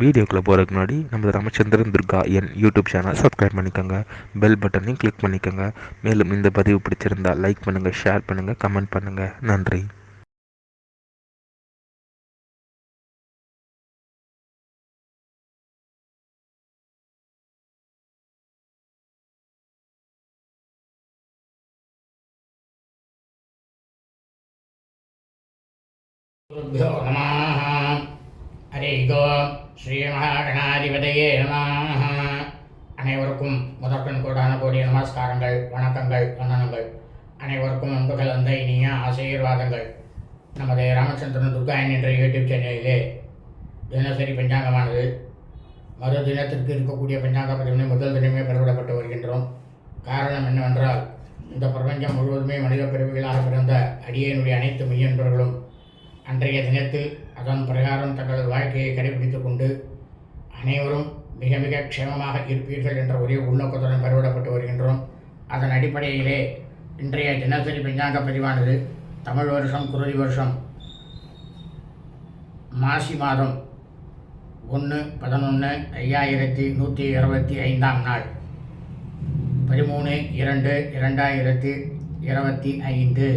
வீடியோக்குள்ளே போகிறதுக்கு முன்னாடி நம்ம Ramachandran Durga YouTube channel subscribe பண்ணிக்கோங்க, பெல் பட்டனையும் கிளிக் பண்ணிக்கோங்க. மேலும் இந்த பதிவு பிடிச்சிருந்தால் லைக் பண்ணுங்கள், ஷேர் பண்ணுங்கள், கமெண்ட் பண்ணுங்கள். நன்றி. குருभ्यो நமः. ஹரி ஓம். ஸ்ரீ மகாகணாதிபதியே நமः. அனைவருக்கும் முதற்கண் கோடான கோடிய நமஸ்காரங்கள், வணக்கங்கள், வந்தனங்கள். அனைவருக்கும் அன்பு கலந்த இனிய ஆசீர்வாதங்கள். நமது ராமச்சந்திரன் துர்கா என்ற யூடியூப் சேனலிலே தினசரி பஞ்சாங்கமானது மறு தினத்திற்கு இருக்கக்கூடிய பஞ்சாங்க பதிவினை முதல் தினமே பெறவிடப்பட்டு வருகின்றோம். காரணம் என்னவென்றால், இந்த பிரபஞ்சம் முழுவதுமே மனித பிறவிகளாக பிறந்த அடியனுடைய அனைத்து மெய்யன்பர்களும் அன்றைய தினத்தில் அதன் பிரகாரம் தங்களது வாழ்க்கையை கடைபிடித்துக் கொண்டு அனைவரும் மிக மிக க்ஷேமமாக இருப்பீர்கள் என்ற ஒரே உள்நோக்கத்துடன் பெறவிடப்பட்டு வருகின்றோம். அதன் அடிப்படையிலே இன்றைய தினசரி பஞ்சாங்க பதிவானது தமிழ் வருஷம் குருதி வருஷம் மாசி மாதம் 1/11/2125 நாள் 13/2/2025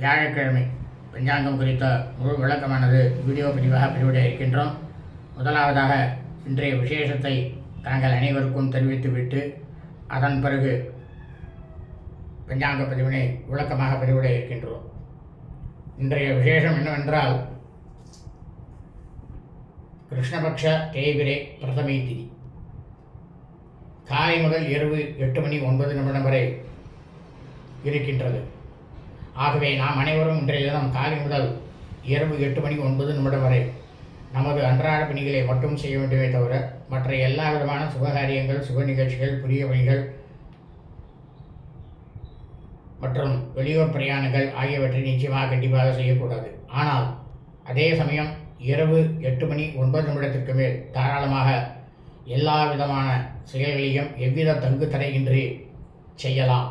வியாழக்கிழமை பஞ்சாங்கம் குறித்த முழு விளக்கமானது வீடியோ பதிவாக பதிவிட இருக்கின்றோம். முதலாவதாக இன்றைய விசேஷத்தை தாங்கள் அனைவருக்கும் தெரிவித்துவிட்டு அதன் பிறகு பஞ்சாங்க பதிவினை விளக்கமாக பதிவிட இருக்கின்றோம். இன்றைய விசேஷம் என்னவென்றால், கிருஷ்ணபக்ஷ தேய்பிரை பிரதமை திதி காலை முதல் இரவு 8:09 வரை இருக்கின்றது. ஆகவே நாம் அனைவரும் இன்றைய தினம் காலை முதல் இரவு 8:09 வரை நமது அன்றாட பணிகளை மட்டும் செய்ய வேண்டுமே தவிர மற்ற எல்லா விதமான சுபகாரியங்கள், சுப நிகழ்ச்சிகள், புதிய பணிகள் மற்றும் வெளியூர் பிரயாணங்கள் ஆகியவற்றை நிச்சயமாக கண்டிப்பாக செய்யக்கூடாது. ஆனால் அதே சமயம் இரவு 8:09 மேல் தாராளமாக எல்லா விதமான செயல்களையும் எவ்வித தங்கு தடையின்றி செய்யலாம்.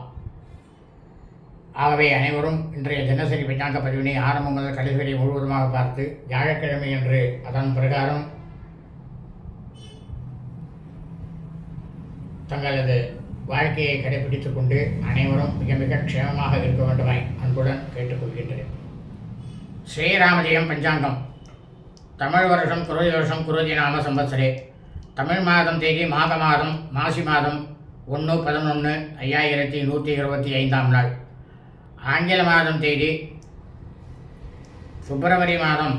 ஆகவே அனைவரும் இன்றைய தினசரி பஞ்சாங்க பதிவினை ஆரம்பம் முதல் கடைசி வரை முழுவதுமாக பார்த்து வியாழக்கிழமை என்று அதன் பிரகாரம் தங்களது வாழ்க்கையை கடைபிடித்துக் கொண்டு அனைவரும் மிக மிக க்ஷேமமாக இருக்க வேண்டுமாய் அன்புடன் கேட்டுக்கொள்கின்றேன். ஸ்ரீராமஜெயம் பஞ்சாங்கம் தமிழ் வருஷம் குருதி வருஷம் குருதி நாம சம்பத்சரே தமிழ் மாதம் தேதி மாக மாதம் மாசி மாதம் 1/11/2125 நாள். ஆங்கில மாதம் தேதி பிப்ரவரி மாதம்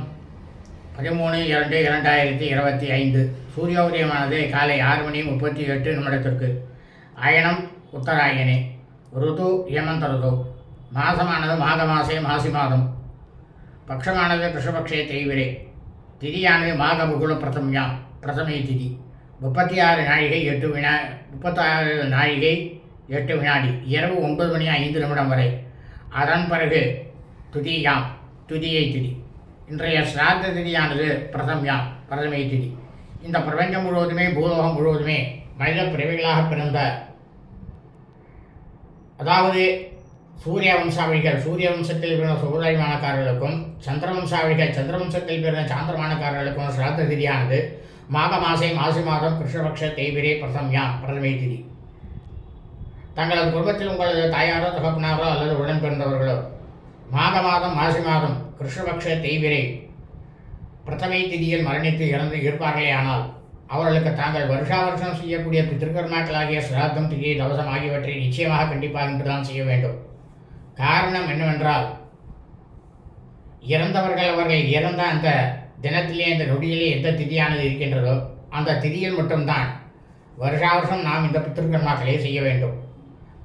13/2/2025. சூரிய உதயமானது காலை 6:38 அயனம் உத்தராயணே. ருது ஹேமந்த ருது. மாதமானது மாக மாசே மாசி மாதம். பக்ஷமானது கிருஷ்ணபக்ஷே தேய்விரே. திதியானது மாக புகுல பிரதமை திதி. 36 நாழிகை 8 வினாடி இரவு 9:05 வரை. அதன் பிறகு துதியை திதி. இன்றைய சிராத்த திதியானது பிரதமை திதி. இந்த பிரபஞ்சம் முழுவதுமே, பூலோகம் முழுவதுமே மனித பிறவிகளாக பிறந்த, அதாவது சூரிய வம்சாவளிகள் சூரிய வம்சத்தில் பிறந்த சுபதாயமானக்காரர்களுக்கும், சந்திர வம்சாவளிகள் சந்திர வம்சத்தில் பிறந்த சாந்திரமானக்காரர்களுக்கும் சிராத்த திதியானது மாக மாசை மாசி மாதம் கிருஷ்ணபக்ஷ தேய்பிரே பிரதமை திதி. தங்களது குடும்பத்தில் உங்களது தாயாரோ, தகப்பனாரோ அல்லது உடன் பிறந்தவர்களோ மாக மாதம் மாசி மாதம் கிருஷ்ணபக்ஷ தேய்பிரை பிரதமை திதியில் மரணித்து இறந்து இருப்பார்களே ஆனால் அவர்களுக்கு தாங்கள் வருஷா வருஷம் செய்யக்கூடிய பித்திருக்கர்மாக்களாகிய சிராத்தம், திதி, தவசம் ஆகியவற்றை நிச்சயமாக கண்டிப்பாக இன்றுதான் செய்ய வேண்டும். காரணம் என்னவென்றால், இறந்தவர்கள் அவர்கள் இறந்த அந்த தினத்திலே, அந்த நொடியிலே எந்த திதியானது இருக்கின்றதோ அந்த திதியில் மட்டும்தான் வருஷா வருஷம் நாம் இந்த பித்திருக்கர்மாக்களை செய்ய வேண்டும்.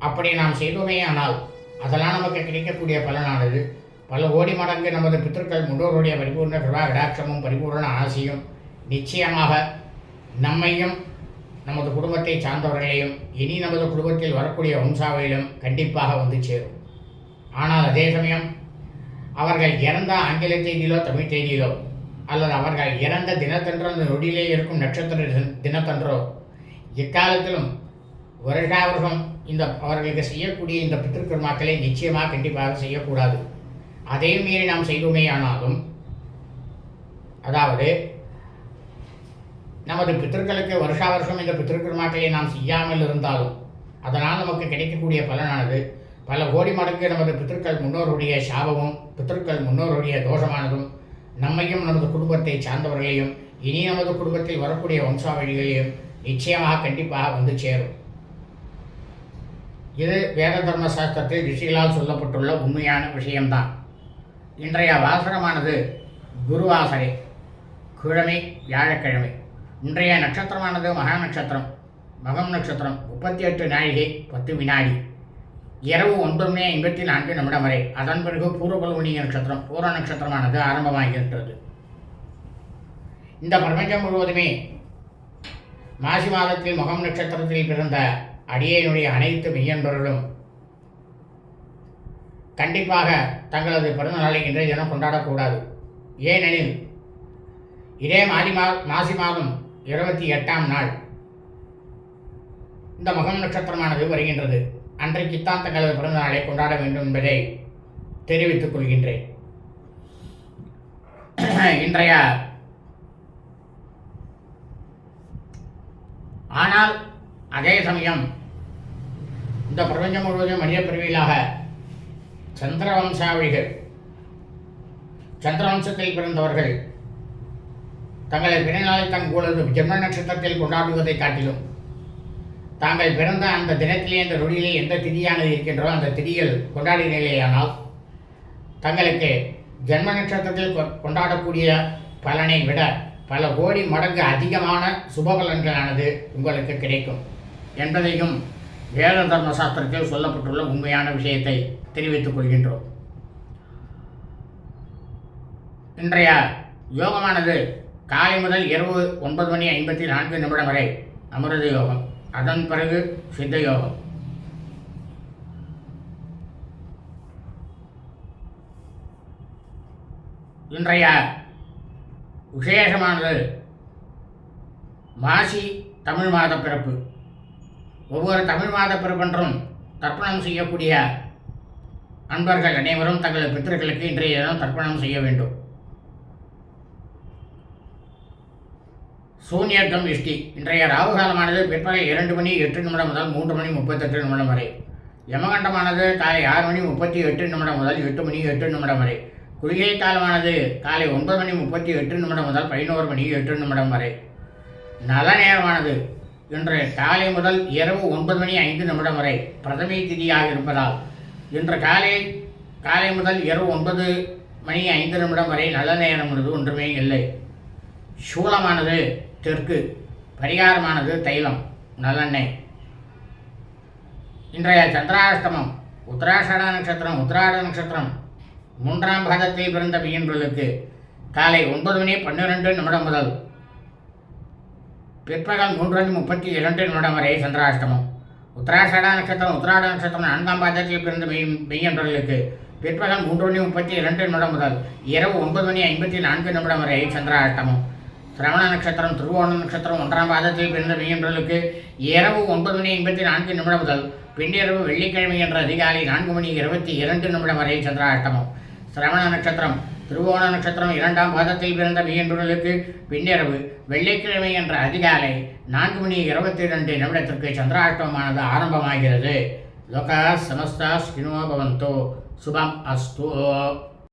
அப்படி நாம் செய்தோமே ஆனால் அதெல்லாம் நமக்கு கிடைக்கக்கூடிய பலனானது பல கோடி மடங்கு நமது பித்திருக்கள் முன்னோருடைய பரிபூர்ண கிருபா கடாட்சமும் பரிபூர்ண ஆசையும் நிச்சயமாக நம்மையும் நமது குடும்பத்தை சார்ந்தவர்களையும் இனி நமது குடும்பத்தில் வரக்கூடிய வம்சாவையிலும் கண்டிப்பாக வந்து சேரும். ஆனால் அதே சமயம் அவர்கள் இறந்த ஆங்கில தேதியிலோ தமிழ் தேதியிலோ அல்லது அவர்கள் இறந்த தினத்தன்றோ, அந்த நொடியிலே இருக்கும் நட்சத்திர தினத்தன்றோ எக்காலத்திலும் வருஷா வருஷம் அவர்களுக்கு செய்யக்கூடிய இந்த பித்திருக்கர்மாக்களை நிச்சயமாக கண்டிப்பாக செய்யக்கூடாது. அதே மீறி நாம் செய்தோமே ஆனாலும், அதாவது நமது பித்திருக்களுக்கு வருஷா வருஷம் இந்த பித்திருக்கிருமாக்களை நாம் செய்யாமல் இருந்தாலும் அதனால் நமக்கு கிடைக்கக்கூடிய பலனானது பல கோடி மடங்கு நமது பித்திருக்கள் முன்னோருடைய சாபமும் பித்திருக்கள் முன்னோருடைய தோஷமானதும் நம்மையும் நமது குடும்பத்தை சார்ந்தவர்களையும் இனி நமது குடும்பத்தில் வரக்கூடிய வம்சாவழிகளையும் நிச்சயமாக கண்டிப்பாக வந்து சேரும். இது வேத தர்ம சாஸ்திரத்தில் ரிஷிகளால் சொல்லப்பட்டுள்ள உண்மையான விஷயம்தான். இன்றைய வாசகமானது குருவாசரை, கிழமை வியாழக்கிழமை. இன்றைய நட்சத்திரமானது மகா நட்சத்திரம். மகம் நட்சத்திரம் 38 நாழிகை 10 வினாடி, இரவு 9:54 வரை. அதன் பிறகு பூர்வபல்குனி நட்சத்திரம், பூர நட்சத்திரமானது ஆரம்பமாகின்றது. இந்த பிரபஞ்சம் முழுவதுமே மாசி மாதத்தில் மகம் நட்சத்திரத்தில் பிறந்த அடியேனுடைய அனைத்து மெய்யன்பர்களும் கண்டிப்பாக தங்களது பிறந்தநாளை இன்றைய தினம் கொண்டாடக்கூடாது. ஏனெனில் இதே மாசி மாதம் 28ஆம் நாள் இந்த மகம் நட்சத்திரமானது வருகின்றது. அன்றைக்குத்தான் தங்களது பிறந்த நாளை கொண்டாட வேண்டும் என்பதை தெரிவித்துக் கொள்கின்றேன். இன்றைய ஆனால் அதே சமயம் இந்த பிரபஞ்சம் முழுவதும் மனித பிரிவிலாக சந்திரவம்சாவளிகள், சந்திரவம்சத்தில் பிறந்தவர்கள் தங்களை பிறநாளை தங்களது ஜென்ம நட்சத்திரத்தில் கொண்டாடுவதை காட்டிலும் தாங்கள் பிறந்த அந்த தினத்திலே அந்த நொடியிலே எந்த திதியானது இருக்கின்றோ அந்த திதியில் கொண்டாடினேயானால் தங்களுக்கு ஜென்ம நட்சத்திரத்தில் கொண்டாடக்கூடிய பலனை விட பல கோடி மடங்கு அதிகமான சுப பலன்களானது உங்களுக்கு கிடைக்கும் என்பதையும் வேத தர்ம சாஸ்திரத்தில் சொல்லப்பட்டுள்ள உண்மையான விஷயத்தை தெரிவித்துக் கொள்கின்றோம். இன்றைய யோகமானது காலை முதல் இரவு 9:54 வரை அமிர்த யோகம், அதன் பிறகு சித்த யோகம். இன்றைய விசேஷமானது மாசி தமிழ் மாத பிறப்பு. ஒவ்வொரு தமிழ் மாத பிறப்பென்றும் தர்ப்பணம் செய்யக்கூடிய அன்பர்கள் அனைவரும் தங்களது பித்திருக்களுக்கு இன்றைய தினம் தர்ப்பணம் செய்ய வேண்டும். சூன்யர்க்கம் இஷ்டி. இன்றைய ராகுகாலமானது பிற்பகல் 2:08 முதல் 3:38 வரை. யமகண்டமானது காலை 6:38 முதல் 8:08 வரை. குளிகை காலமானது காலை 9:38 முதல் 11:08 வரை. நல்ல நேரமானது இன்று காலை முதல் இரவு 9:05 வரை பிரதமை திதியாக இருப்பதால் இன்று காலை முதல் இரவு 9:05 வரை நல்ல நேரம் ஒன்றுமே இல்லை. சூலமானது தெற்கு, பரிகாரமானது தைலம், நல்லெண்ணெய். இன்றைய சந்திராஷ்டமம் உத்தராஷாட நட்சத்திரம், உத்திராட நட்சத்திரம் 3ஆம் பாதத்தில் பிறந்த மீன்பர்களுக்கு காலை 9:12 முதல் பிற்பகல் 3:32 வரை சந்திராஷ்டமம். உத்தராஷாட நட்சத்திரம், உத்திராட நட்சத்திரம் 4ஆம் பாதத்தில் பிறந்த மெய்யன்பர்களுக்கு பிற்பகல் 3:32 முதல் இரவு 9:54 வரை சந்திராஷ்டமம். சிரவண நட்சத்திரம், திருவோண நட்சத்திரம் 1ஆம் பாதத்தில் பிறந்த மெய்யன்பர்களுக்கு இரவு 9:54 முதல் பின்னிரவு வெள்ளிக்கிழமை என்ற அதிகாலை 4:22 வரை சந்திராஷ்டமம். சிரவண நட்சத்திரம், திருவோண நட்சத்திரம் 2ஆம் பாதத்தில் பிறந்த மெய்யன்பர்களுக்கு பின்னிரவு வெள்ளிக்கிழமை என்ற அதிகாலை 4:22 சந்திராஷ்டமமானது ஆரம்பமாகிறது. லோகா சமஸ்தா ஸ்கினோ பவந்தோ. சுபம் அஸ்து.